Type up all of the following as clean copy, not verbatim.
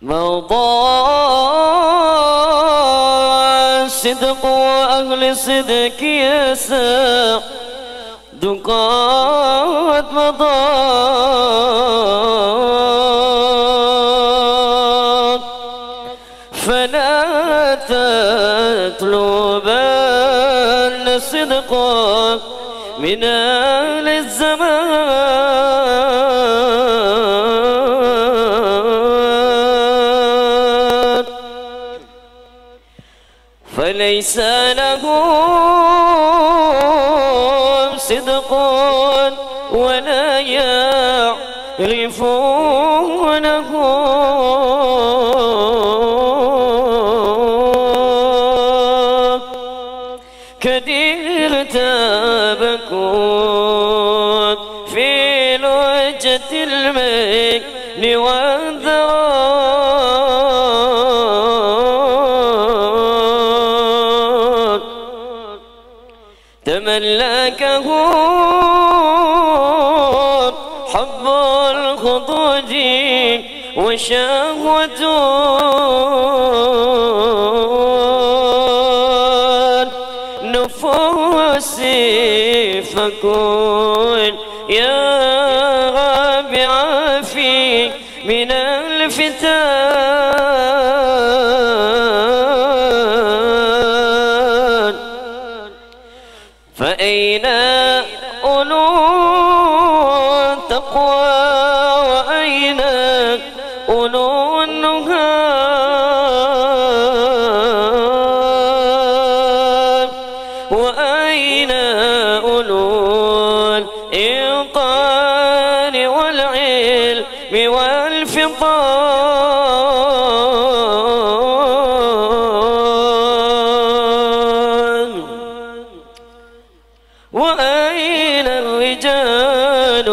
مضى صدق وأهل صدق يسع دقات مضى فلا تطلبن صدقا من أهل الزمان فليس لهم صدق ولا يعرفونه كدير تابكون في لوجة المين والذرار تملكه حب الخطوج وشهوته نفوسي فكن يا رب عافي من الفتان فأين أولو التقوى وأين أولو النهى وأين أولو الإيقان والعلم والفطان وأين الرجال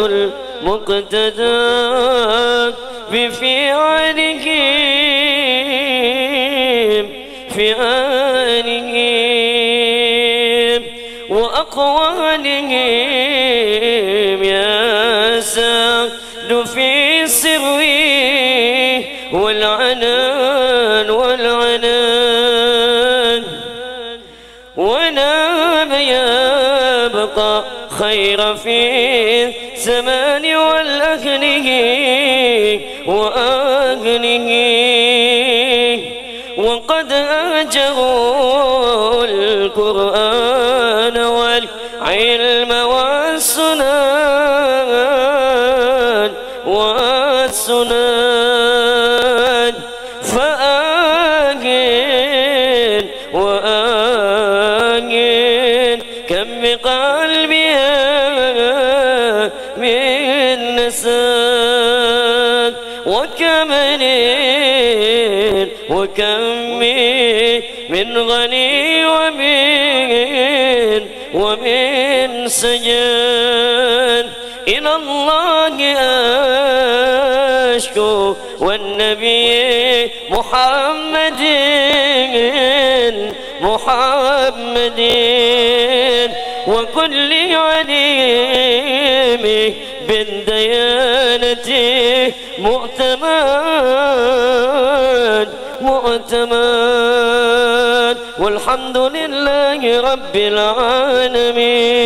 المقتدى بفعالهم وأقوالهم يا سعد في السر والعنان ونام يبقى خير في الزمان والأهله وأهله وقد أجروا القرآن والعلم والسنن فآجل وآجل كم بقلبها من نسان وكم من غني ومن سجان إلى الله أشكو والنبي محمد وكل عليم بالديانة مؤتمن والحمد لله رب العالمين.